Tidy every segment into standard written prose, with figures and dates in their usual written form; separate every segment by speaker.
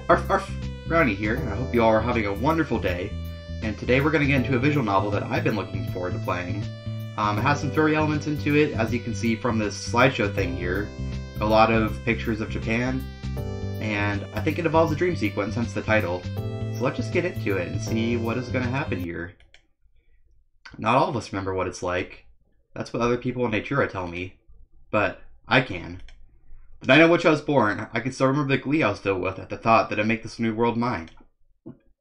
Speaker 1: Arf, Brownie here, and I hope you all are having a wonderful day. And today we're going to get into a visual novel that I've been looking forward to playing. It has some furry elements into it, as you can see from this slideshow thing here. A lot of pictures of Japan, and I think it involves a dream sequence, hence the title. So let's just get into it and see what is going to happen here. Not all of us remember what it's like. That's what other people in Natura tell me. But I can. The night on which I was born, I can still remember the glee I was filled with at the thought that I'd make this new world mine.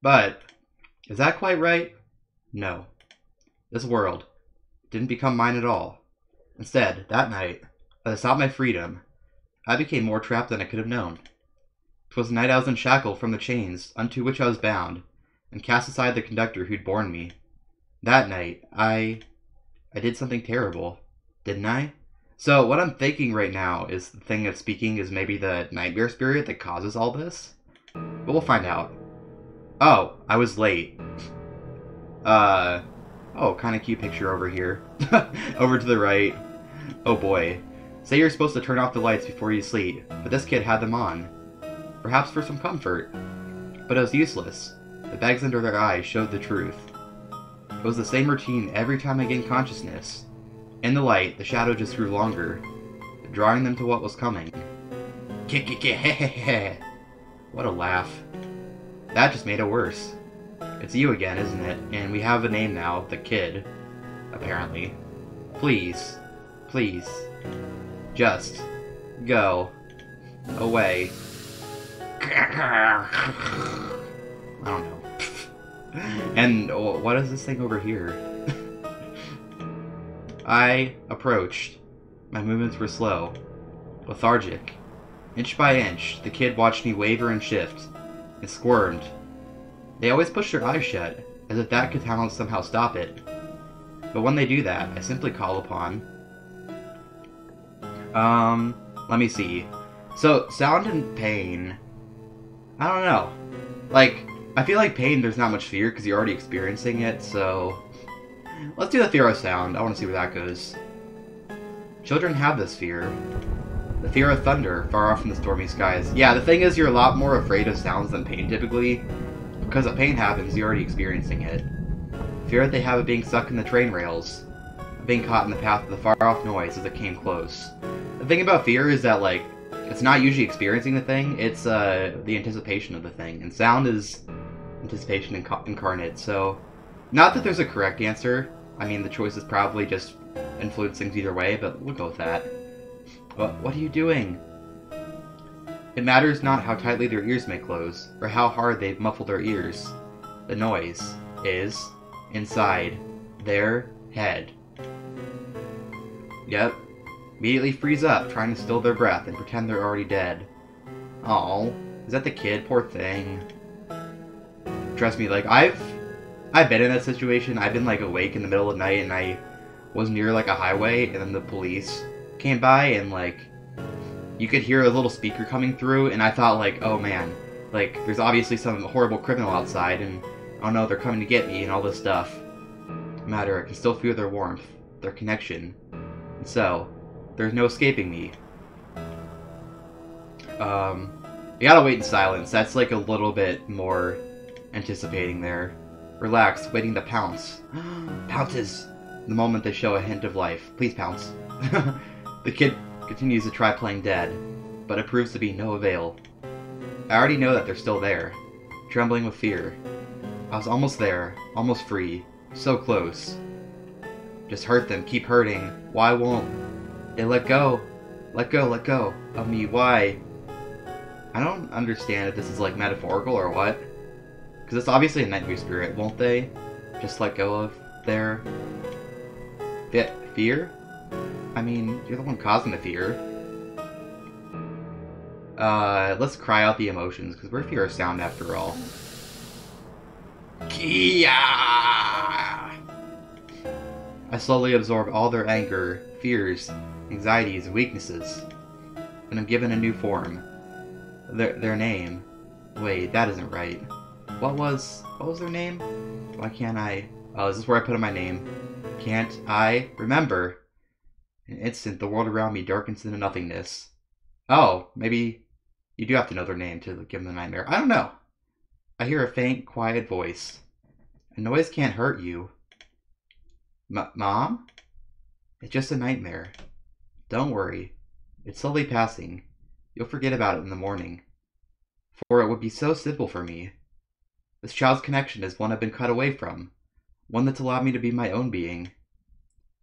Speaker 1: But, is that quite right? No. This world didn't become mine at all. Instead, that night, as I sought my freedom, I became more trapped than I could have known. 'Twas the night I was unshackled from the chains unto which I was bound, and cast aside the conductor who'd borne me. That night, I did something terrible, didn't I? So what I'm thinking right now is the thing that's speaking is maybe the nightmare spirit that causes all this. But we'll find out. Oh, I was late. Oh, kind of cute picture over here. Over to the right. Oh boy. Say you're supposed to turn off the lights before you sleep, but this kid had them on. Perhaps for some comfort. But it was useless. The bags under their eyes showed the truth. It was the same routine every time I gained consciousness. In the light, the shadow just grew longer, drawing them to what was coming. What a laugh. That just made it worse. It's you again, isn't it? And we have a name now, the kid. Apparently. Please. Please. Just. Go. Away. I don't know. And what is this thing over here? I approached. My movements were slow, lethargic. Inch by inch, the kid watched me waver and shift, and squirmed. They always push their eyes shut, as if that could somehow stop it. But when they do that, I simply call upon... let me see. So, sound and pain... I don't know. Like, I feel like pain, there's not much fear, because you're already experiencing it, so... Let's do the fear of sound. I want to see where that goes. Children have this fear. The fear of thunder, far off from the stormy skies. Yeah, the thing is, you're a lot more afraid of sounds than pain, typically. Because if pain happens, you're already experiencing it. Fear that they have of being stuck in the train rails. Of being caught in the path of the far-off noise as it came close. The thing about fear is that, like, it's not usually experiencing the thing, it's, the anticipation of the thing. And sound is anticipation incarnate, so... Not that there's a correct answer. I mean, the choice is probably just influence things either way, but we'll go with that. What are you doing? It matters not how tightly their ears may close, or how hard they've muffled their ears. The noise is inside their head. Yep. Immediately freeze up, trying to still their breath and pretend they're already dead. Oh, is that the kid? Poor thing. Trust me, like, I've been in that situation. I've been, like, awake in the middle of the night, and I was near, like, a highway, and then the police came by, and, like, you could hear a little speaker coming through, and I thought, like, oh, man, like, there's obviously some horrible criminal outside, and, oh, no, they're coming to get me, and all this stuff. No matter, I can still feel their warmth, their connection, and so, there's no escaping me. You gotta wait in silence. That's, like, a little bit more anticipating there. Relaxed, waiting to pounce. Pounces! The moment they show a hint of life. Please pounce. The kid continues to try playing dead, but it proves to be no avail. I already know that they're still there, trembling with fear. I was almost there, almost free, so close. Just hurt them, keep hurting. Why won't they let go? Let go of me, why? I don't understand if this is like metaphorical or what. Because it's obviously a nightmare spirit, won't they? Just let go of their... fear? I mean, you're the one causing the fear. Let's cry out the emotions, because we're fear of sound after all. Kia! I slowly absorb all their anger, fears, anxieties, and weaknesses. And I'm given a new form. Their name. Wait, that isn't right. What was their name? Why can't I... Oh, is this where I put in my name? Can't I remember? In an instant, the world around me darkens into nothingness. Oh, maybe You do have to know their name to give them the nightmare. I don't know. I hear a faint, quiet voice. A noise can't hurt you. Mom? It's just a nightmare. Don't worry. It's slowly passing. You'll forget about it in the morning. For it would be so simple for me. This child's connection is one I've been cut away from. One that's allowed me to be my own being.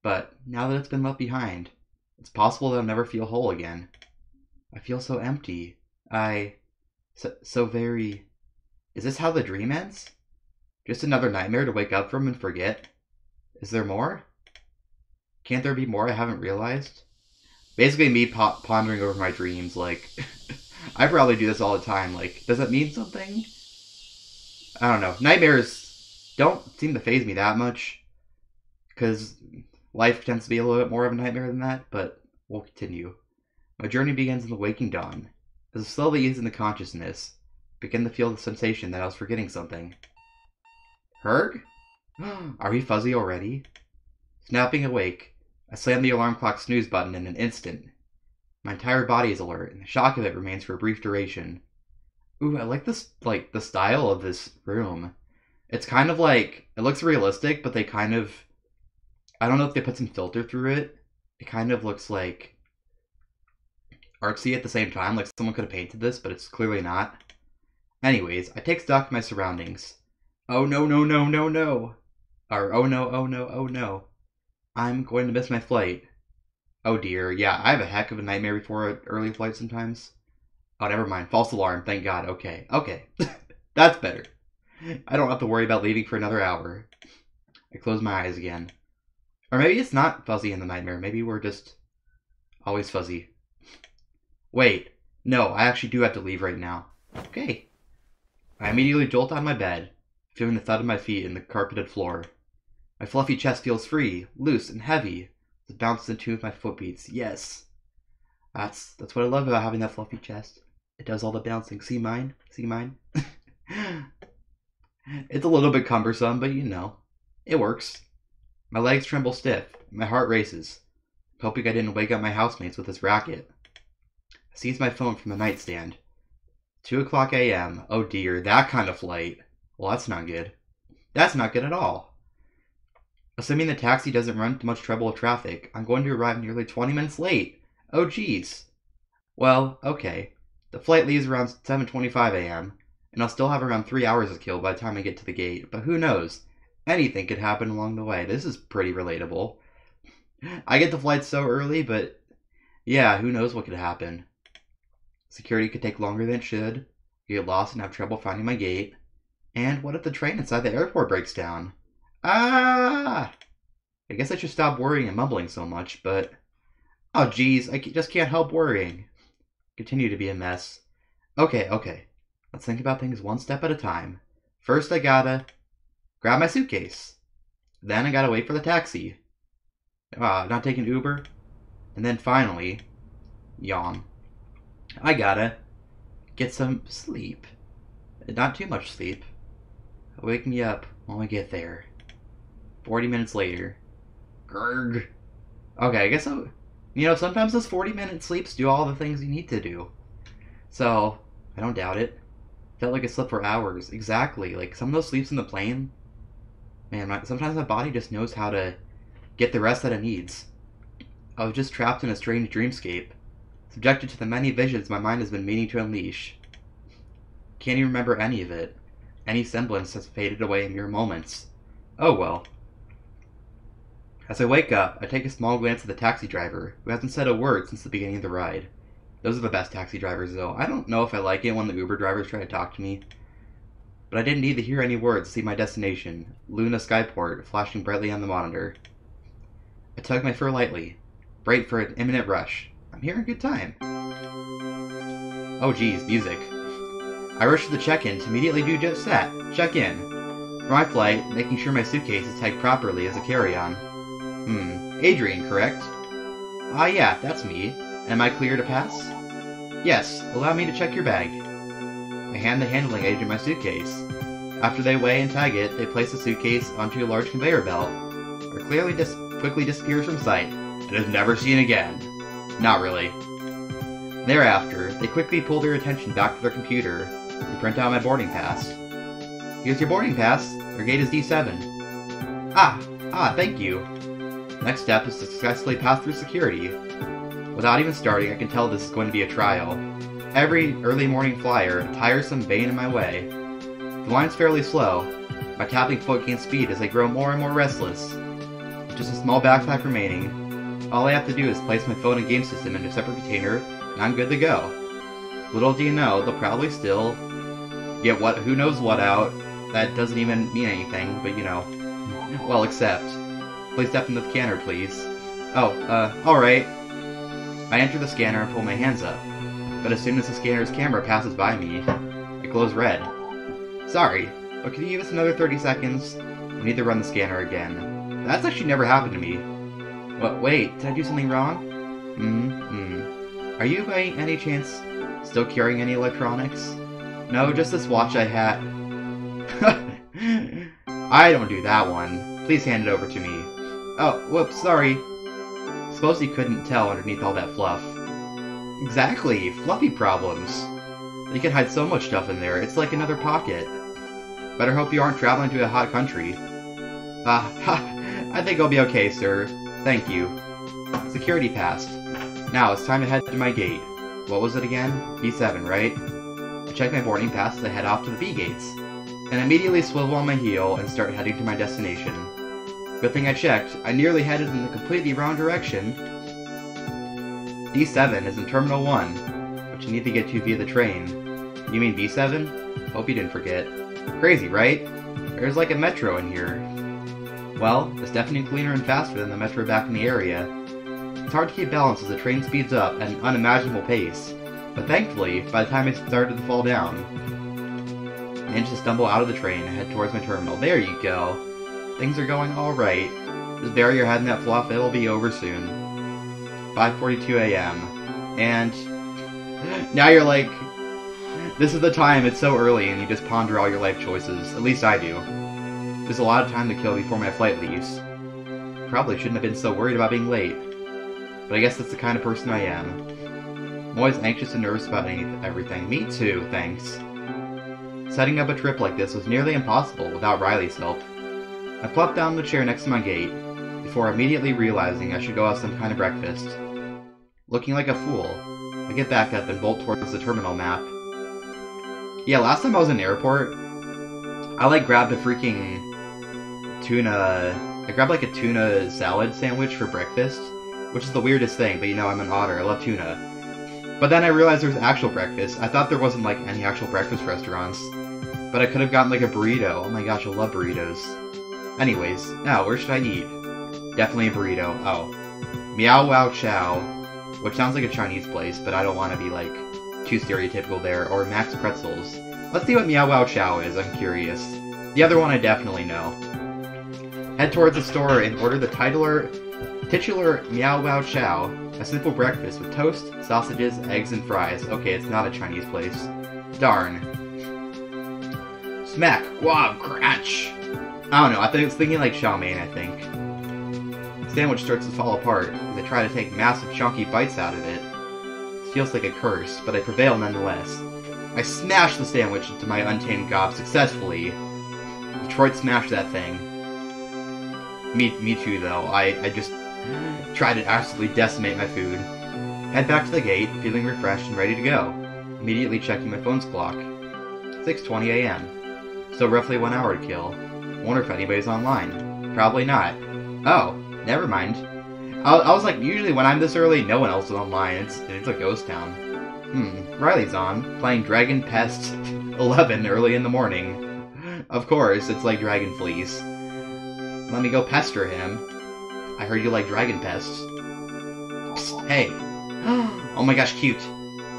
Speaker 1: But now that it's been left behind, it's possible that I'll never feel whole again. I feel so empty. So very... Is this how the dream ends? Just another nightmare to wake up from and forget? Is there more? Can't there be more I haven't realized? Basically me pondering over my dreams, like... I probably do this all the time, like, does it mean something? I don't know. Nightmares don't seem to faze me that much, because life tends to be a little bit more of a nightmare than that, but we'll continue. My journey begins in the waking dawn. As I slowly ease into consciousness, I begin to feel the sensation that I was forgetting something. Herg? Are we fuzzy already? Snapping awake, I slam the alarm clock snooze button in an instant. My entire body is alert, and the shock of it remains for a brief duration. Ooh, I like this, the style of this room. It's kind of like, it looks realistic, but they kind of, I don't know if they put some filter through it. It kind of looks like artsy at the same time, like someone could have painted this, but it's clearly not. Anyways, I take stock of my surroundings. Oh no, no, no, no, no. Or, oh no, oh no, oh no. I'm going to miss my flight. Oh dear, yeah, I have a heck of a nightmare before an early flight sometimes. Oh, never mind. False alarm, thank God. Okay, okay. That's better. I don't have to worry about leaving for another hour. I close my eyes again. Or maybe it's not fuzzy in the nightmare. Maybe we're just always fuzzy. Wait, no, I actually do have to leave right now. Okay. I immediately jolt out of my bed, feeling the thud of my feet in the carpeted floor. My fluffy chest feels free, loose, and heavy. It bounces in tune with my footbeats. Yes. That's what I love about having that fluffy chest. It does all the bouncing. See mine? See mine? It's a little bit cumbersome, but you know. It works. My legs tremble stiff. My heart races. Hoping I didn't wake up my housemates with this racket. I seize my phone from the nightstand. 2 o'clock a.m. Oh dear, that kind of flight. Well, that's not good. That's not good at all. Assuming the taxi doesn't run into much trouble with traffic, I'm going to arrive nearly 20 minutes late. Oh geez. Well, okay. The flight leaves around 7:25 a.m., and I'll still have around 3 hours to kill by the time I get to the gate, but who knows? Anything could happen along the way. This is pretty relatable. I get the flight so early, but yeah, who knows what could happen. Security could take longer than it should, get lost and have trouble finding my gate, and what if the train inside the airport breaks down? Ah! I guess I should stop worrying and mumbling so much, but... Oh geez, I just can't help worrying. Continue to be a mess. Okay. Let's think about things one step at a time. First I gotta grab my suitcase. Then I gotta wait for the taxi. Not taking Uber. And then finally, yawn. I gotta get some sleep. Not too much sleep. Wake me up when I get there. 40 minutes later. Grrg. Okay, I guess sometimes those 40-minute sleeps do all the things you need to do. So, I don't doubt it. Felt like I slept for hours. Exactly. Like, some of those sleeps in the plane, man, sometimes my body just knows how to get the rest that it needs. I was just trapped in a strange dreamscape, subjected to the many visions my mind has been meaning to unleash. Can't even remember any of it. Any semblance has faded away in mere moments. Oh well. As I wake up, I take a small glance at the taxi driver, who hasn't said a word since the beginning of the ride. Those are the best taxi drivers, though. I don't know if I like it when the Uber drivers try to talk to me. But I didn't need to hear any words to see my destination, Luna Skyport, flashing brightly on the monitor. I tug my fur lightly, brayed for an imminent rush. I'm here in good time. Oh geez, music. I rush to the check-in to immediately do just that, check in. For my flight, making sure my suitcase is tagged properly as a carry-on. Adrian, correct? Yeah, that's me. Am I clear to pass? Yes, allow me to check your bag. I hand the handling agent my suitcase. After they weigh and tag it, they place the suitcase onto a large conveyor belt, where quickly disappears from sight, and is never seen again. Not really. Thereafter, they quickly pull their attention back to their computer and print out my boarding pass. Here's your boarding pass. Your gate is D7. Thank you. Next step is to successfully pass through security. Without even starting, I can tell this is going to be a trial. Every early morning flyer, a tiresome bane in my way. The line's fairly slow. My tapping foot gains speed as I grow more and more restless. With just a small backpack remaining, all I have to do is place my phone and game system in a separate container, and I'm good to go. Little do you know, they'll probably still get who knows what out. That doesn't even mean anything, but you know. Well, except. Please step into the scanner, please. Alright. I enter the scanner and pull my hands up, but as soon as the scanner's camera passes by me, it glows red. Sorry, but can you give us another 30 seconds? We need to run the scanner again. That's actually never happened to me. What? Wait, did I do something wrong? Are you by any chance still carrying any electronics? No, just this watch I had. I don't do that one. Please hand it over to me. Oh, whoops, sorry. Suppose you couldn't tell underneath all that fluff. Exactly, fluffy problems. You can hide so much stuff in there, it's like another pocket. Better hope you aren't traveling to a hot country. I think I'll be okay, sir. Thank you. Security passed. Now it's time to head to my gate. What was it again? B7, right? I check my boarding pass as I head off to the B gates, and immediately swivel on my heel and start heading to my destination. Good thing I checked. I nearly headed in the completely wrong direction. D7 is in Terminal 1, which you need to get to via the train. You mean B7? Hope you didn't forget. Crazy, right? There's like a metro in here. Well, it's definitely cleaner and faster than the metro back in the area. It's hard to keep balance as the train speeds up at an unimaginable pace, but thankfully, by the time it started to fall down, I managed to stumble out of the train and head towards my terminal. There you go. Things are going alright. Just bury your head in that fluff, it'll be over soon. 5:42 a.m. And now you're like, this is the time, it's so early, and you just ponder all your life choices. At least I do. There's a lot of time to kill before my flight leaves. Probably shouldn't have been so worried about being late. But I guess that's the kind of person I am. I'm always anxious and nervous about everything. Me too, thanks. Setting up a trip like this was nearly impossible without Riley's help. I plopped down in the chair next to my gate, before immediately realizing I should go have some kind of breakfast. Looking like a fool, I get back up and bolt towards the terminal map. Yeah, last time I was in the airport, I grabbed a freaking tuna... I grabbed a tuna salad sandwich for breakfast, which is the weirdest thing, but you know I'm an otter, I love tuna. But then I realized there was actual breakfast. I thought there wasn't any actual breakfast restaurants, but I could have gotten a burrito. Oh my gosh, I love burritos. Anyways, now, where should I eat? Definitely a burrito. Oh. Meow Wow Chow, which sounds like a Chinese place, but I don't want to be, too stereotypical there. Or Max Pretzels. Let's see what Meow Wow Chow is, I'm curious. The other one I definitely know. Head towards the store and order the titular Meow Wow Chow, a simple breakfast with toast, sausages, eggs, and fries. Okay, it's not a Chinese place. Darn. Smack, guab, crunch! I don't know, I was thinking chow mein, I think. The sandwich starts to fall apart as I try to take massive chunky bites out of it. It feels like a curse, but I prevail nonetheless. I smash the sandwich into my untamed gob successfully. Detroit smashed that thing. Me too, though. I just tried to absolutely decimate my food. Head back to the gate, feeling refreshed and ready to go. Immediately checking my phone's clock. 6:20 a.m. Still roughly 1 hour to kill. Wonder if anybody's online. Probably not. Oh, never mind. I was usually when I'm this early, no one else is online. It's a ghost town. Riley's on, playing Dragon Pest 11 early in the morning. Of course, it's like Dragon Fleece. Let me go pester him. I heard you like Dragon Pests. Psst, hey. Oh my gosh, cute.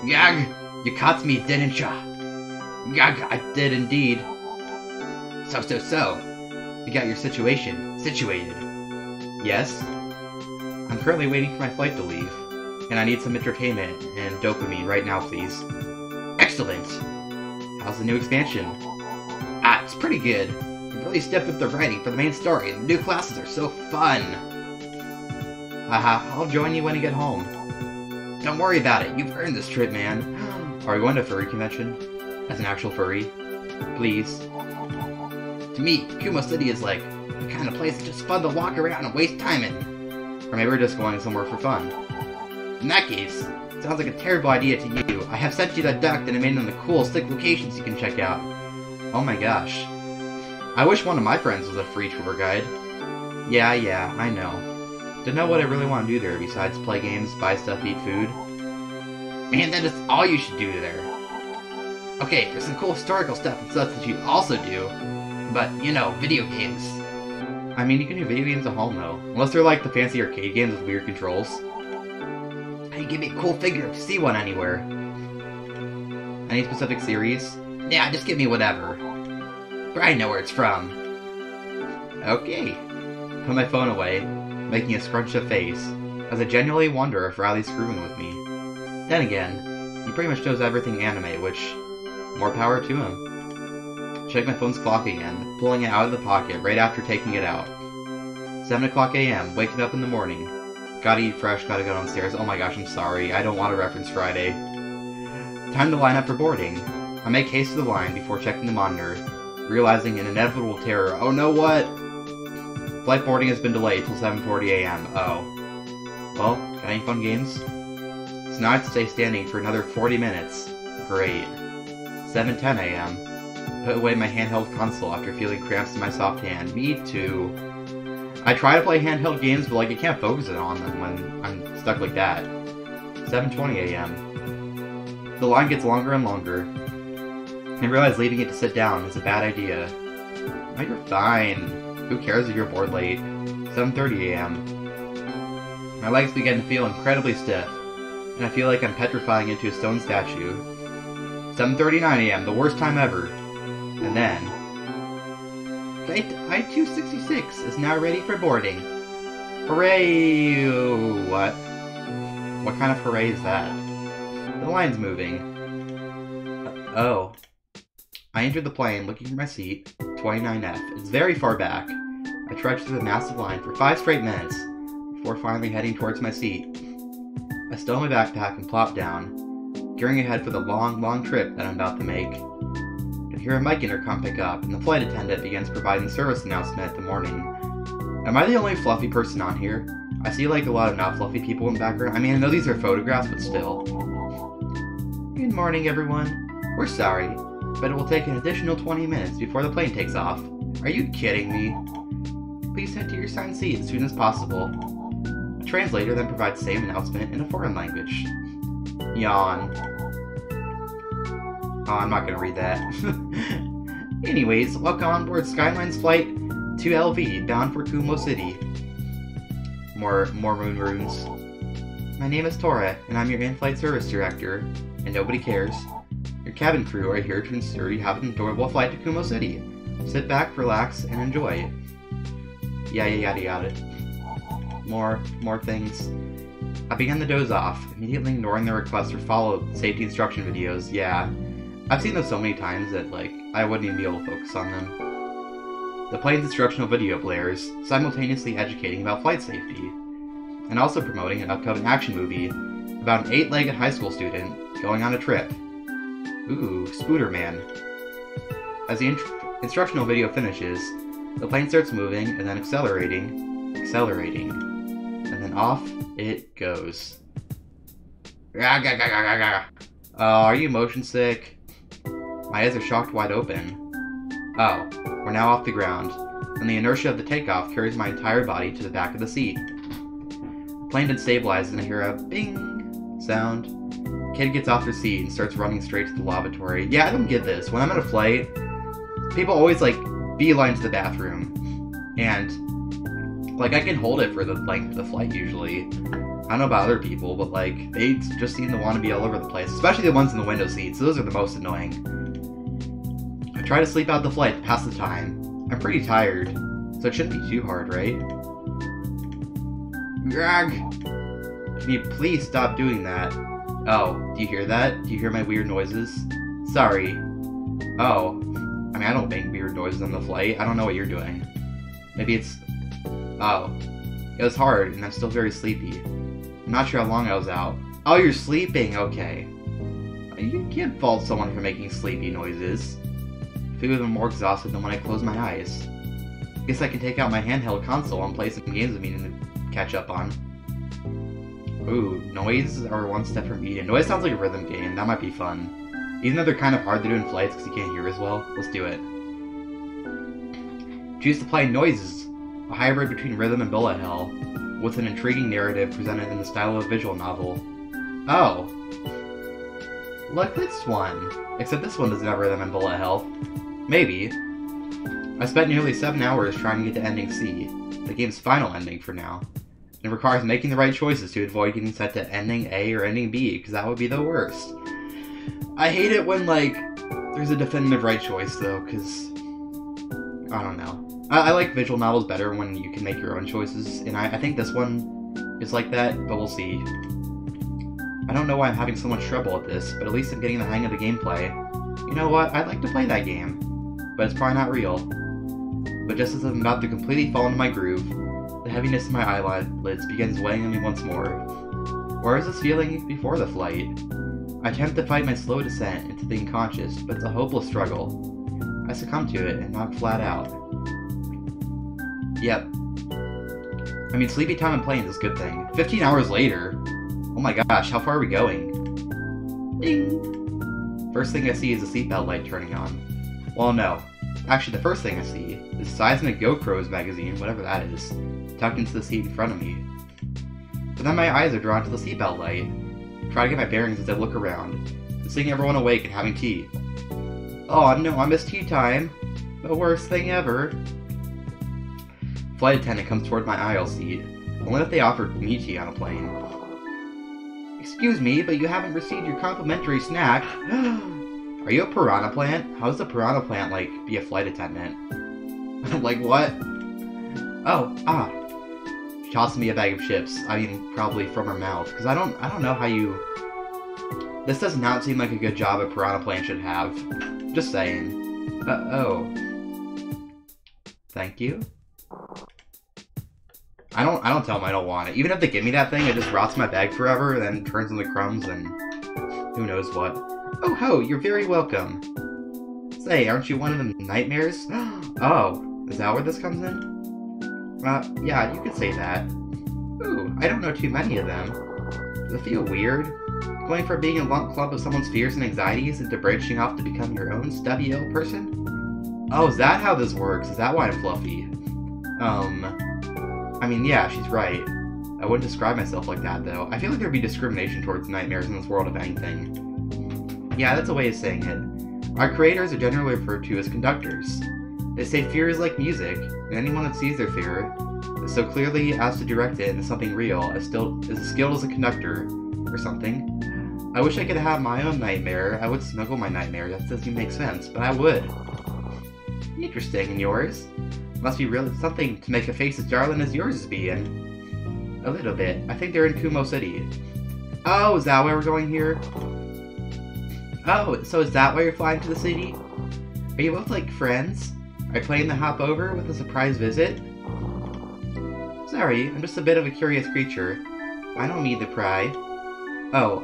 Speaker 1: Yag! You caught me, didn't ya? Yag, I did indeed. So. You got your situation situated. Yes? I'm currently waiting for my flight to leave, and I need some entertainment and dopamine right now, please. Excellent! How's the new expansion? It's pretty good. You really stepped up the writing for the main story, and the new classes are so fun! Haha, I'll join you when you get home. Don't worry about it. You've earned this trip, man. Are we going to a furry convention? As an actual furry? Please. To me, Kumo City is like the kind of place that's just fun to walk around and waste time in. Or maybe we're just going somewhere for fun. In that case, it sounds like a terrible idea to you. I have sent you that duck that I made on the cool stick locations you can check out. Oh my gosh. I wish one of my friends was a free tour guide. Yeah, I know. Don't know what I really want to do there besides play games, buy stuff, eat food. Man, that is all you should do there. Okay, there's some cool historical stuff and stuff that you also do. But, you know, video games. I mean, you can do video games at home, though. Unless they're like the fancy arcade games with weird controls. Hey, give me a cool figure to see one anywhere. Any specific series? Yeah, just give me whatever. But I know where it's from. Okay. Put my phone away, making a scrunched-up face, as I genuinely wonder if Riley's screwing with me. Then again, he pretty much knows everything anime, which, more power to him. Check my phone's clock again, pulling it out of the pocket right after taking it out. 7 o'clock a.m., waking up in the morning. Gotta eat fresh, gotta go downstairs. Oh my gosh, I'm sorry, I don't want to reference Friday. Time to line up for boarding. I make haste to the line before checking the monitor, realizing an inevitable terror. Oh no, what? Flight boarding has been delayed till 7:40 a.m. Oh. Well, got any fun games? So now I have to stay standing for another 40 minutes. Great. 7:10 a.m. Put away my handheld console after feeling cramps in my soft hand. Me too. I try to play handheld games, but like I can't focus it on them when I'm stuck like that. 7:20 a.m. The line gets longer and longer. I realize leaving it to sit down is a bad idea. Oh, you're fine. Who cares if you're bored late? 7:30 a.m. My legs begin to feel incredibly stiff, and I feel like I'm petrifying into a stone statue. 7:39 a.m., the worst time ever. And then... Flight I-266 is now ready for boarding. Hooray! What? What kind of hooray is that? The line's moving. Oh. I entered the plane, looking for my seat, 29F. It's very far back. I trudged through the massive line for 5 straight minutes, before finally heading towards my seat. I stow my backpack and plop down, gearing ahead for the long trip that I'm about to make. I can hear a mic intercom pick up, and the flight attendant begins providing the service announcement at the morning. Am I the only fluffy person on here? I see like a lot of not fluffy people in the background. I mean, I know these are photographs, but still. Good morning, everyone. We're sorry, but it will take an additional 20 minutes before the plane takes off. Are you kidding me? Please head to your assigned seat as soon as possible. A translator then provides the same announcement in a foreign language. Yawn. Oh, I'm not gonna read that. Anyways, welcome on board Skyline's flight 2LV, bound for Kumo City. More moon runes. My name is Tora, and I'm your in-flight service director, and nobody cares. Your cabin crew are here to ensure you have an enjoyable flight to Kumo City. Sit back, relax, and enjoy. Yada. More things. I began to doze off, immediately ignoring the request for follow safety instruction videos. Yeah, I've seen those so many times that, like, I wouldn't even be able to focus on them. The plane's instructional video blares, simultaneously educating about flight safety, and also promoting an upcoming action movie about an 8-legged high school student going on a trip. Ooh, Scooter Man. As the instructional video finishes, the plane starts moving and then accelerating, and then off it goes. Oh, are you motion sick? My eyes are shocked wide open. Oh, we're now off the ground, and the inertia of the takeoff carries my entire body to the back of the seat. The plane then stabilizes and I hear a bing sound. Kid gets off their seat and starts running straight to the lavatory. Yeah, I don't get this. When I'm on a flight, people always, like, beeline to the bathroom. And, like, I can hold it for the length of the flight, usually. I don't know about other people, but, like, they just seem to want to be all over the place. Especially the ones in the window seats. Those are the most annoying. I try to sleep out the flight to pass the time. I'm pretty tired, so it shouldn't be too hard, right? Greg! Can you please stop doing that? Oh, do you hear that? Do you hear my weird noises? Sorry. Oh. I mean, I don't make weird noises on the flight. I don't know what you're doing. Maybe it's... Oh. It was hard, and I'm still very sleepy. I'm not sure how long I was out, Oh, you're sleeping, okay. You can't fault someone for making sleepy noises. I feel even more exhausted than when I close my eyes. Guess I can take out my handheld console and play some games with me to catch up on. Ooh, noise are one step from eating. Noise sounds like a rhythm game. That might be fun. Even though they're kind of hard to do in flights because you can't hear as well. Let's do it. Choose to play Noises, a hybrid between rhythm and bullet hell, with an intriguing narrative presented in the style of a visual novel. Oh. Like this one. Except this one doesn't have rhythm and bullet hell. Maybe. I spent nearly 7 hours trying to get to ending C, the game's final ending for now. It requires making the right choices to avoid getting set to ending A or ending B, because that would be the worst. I hate it when, like, there's a definitive right choice, though, because, I don't know. I like visual novels better when you can make your own choices, and I think this one is like that, but we'll see. I don't know why I'm having so much trouble with this, but at least I'm getting the hang of the gameplay. You know what, I'd like to play that game, but it's probably not real. But just as I'm about to completely fall into my groove, the heaviness in my eyelids begins weighing on me once more. Where is this feeling before the flight? I attempt to fight my slow descent into the unconscious, but it's a hopeless struggle. I succumb to it and knock flat out. Yep. I mean, sleepy time and playing is a good thing. 15 hours later? Oh my gosh, how far are we going? Ding! First thing I see is the seatbelt light turning on. Well, no. Actually, the first thing I see is Seismic GoPros magazine, whatever that is, tucked into the seat in front of me. But then my eyes are drawn to the seatbelt light. I try to get my bearings as I look around, and seeing everyone awake and having tea. Oh no, I missed tea time! The worst thing ever! Flight attendant comes toward my aisle seat, only if they offered me tea on a plane. Excuse me, but you haven't received your complimentary snack. Are you a piranha plant? How does a piranha plant, like, be a flight attendant? Like, what? Oh, She tosses me a bag of chips. I mean, probably from her mouth. Because I don't know how you... This does not seem like a good job a piranha plant should have. Just saying. Oh. Thank you? I don't tell them I don't want it. Even if they give me that thing, it just rots my bag forever, and then turns into crumbs, and who knows what. Oh ho, you're very welcome. Say, aren't you one of them nightmares? Oh, is that where this comes in? Yeah, you could say that. Ooh, I don't know too many of them. Does it feel weird? Going from being a lump clump of someone's fears and anxieties into branching off to become your own stubby ill person? Oh, is that how this works? Is that why I'm fluffy? I mean, yeah, she's right. I wouldn't describe myself like that, though. I feel like there'd be discrimination towards nightmares in this world, if anything. Yeah, that's a way of saying it. Our creators are generally referred to as conductors. They say fear is like music, and anyone that sees their fear so clearly as to direct it into something real is as skilled as a conductor, or something. I wish I could have my own nightmare. I would snuggle my nightmare. That doesn't make sense, but I would. Interesting, and yours? Must be really something to make a face as darling as yours is being. A little bit. I think they're in Kumo City. Oh, is that why we're going here? Oh, so is that why you're flying to the city? Are you both like friends? Are you planning to hop over with a surprise visit? Sorry, I'm just a bit of a curious creature. I don't need to pry. Oh,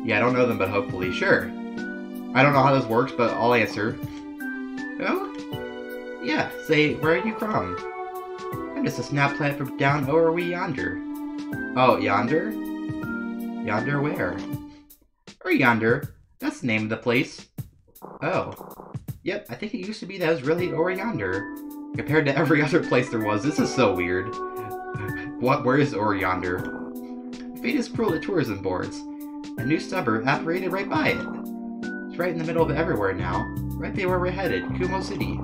Speaker 1: yeah, I don't know them, but hopefully. Sure. I don't know how this works, but I'll answer. Oh? Yeah, say, where are you from? I'm just a snap plant from down over yonder. Oh, yonder? Yonder where? Or yonder. That's the name of the place. Oh. Yep, I think it used to be that it was really over yonder. Compared to every other place there was. This is so weird. Where is over yonder? Fate is cruel to tourism boards. A new suburb operated right by it. It's right in the middle of everywhere now. Right there where we're headed, Kumo City.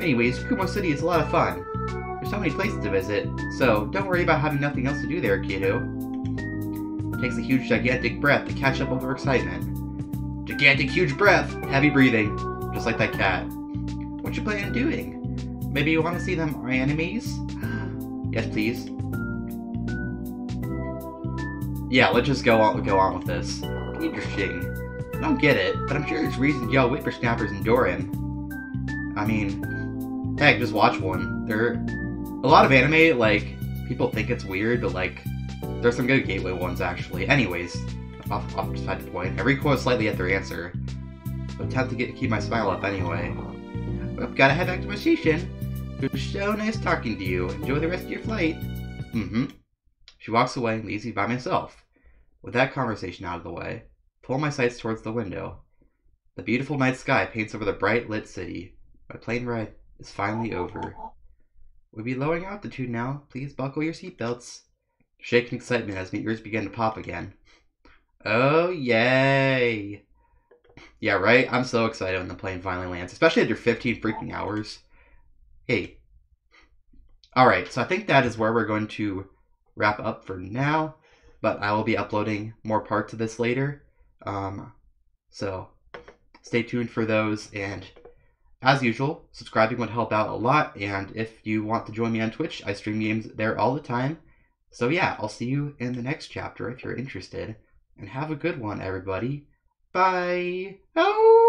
Speaker 1: Anyways, Kumo City is a lot of fun. There's so many places to visit, so don't worry about having nothing else to do there, kiddo. Takes a huge, gigantic breath to catch up with her excitement. Gigantic, huge breath! Heavy breathing. Just like that cat. What you planning on doing? Maybe you want to see them animes? Yes, please. Yeah, let's just go on with this. Interesting. I don't get it, but I'm sure there's reasons y'all whippersnappers endure him. I mean, heck, just watch one. A lot of anime, like, people think it's weird, but like, there's some good gateway ones actually. Anyways, off side point, I recoil slightly at their answer, but attempt to keep my smile up anyway. Well, gotta head back to my station. It was so nice talking to you. Enjoy the rest of your flight. She walks away and leaves me by myself. With that conversation out of the way, pull my sights towards the window. The beautiful night sky paints over the bright lit city. My plane ride is finally over. We'll be lowering altitude now. Please buckle your seatbelts. Shake in excitement as my ears begin to pop again. Oh, yay! Yeah, right? I'm so excited when the plane finally lands, especially after 15 freaking hours. Hey. Alright, so I think that is where we're going to wrap up for now, but I will be uploading more parts of this later. So stay tuned for those, and as usual, subscribing would help out a lot, and if you want to join me on Twitch, I stream games there all the time. So yeah, I'll see you in the next chapter if you're interested, and have a good one, everybody. Bye! Oh!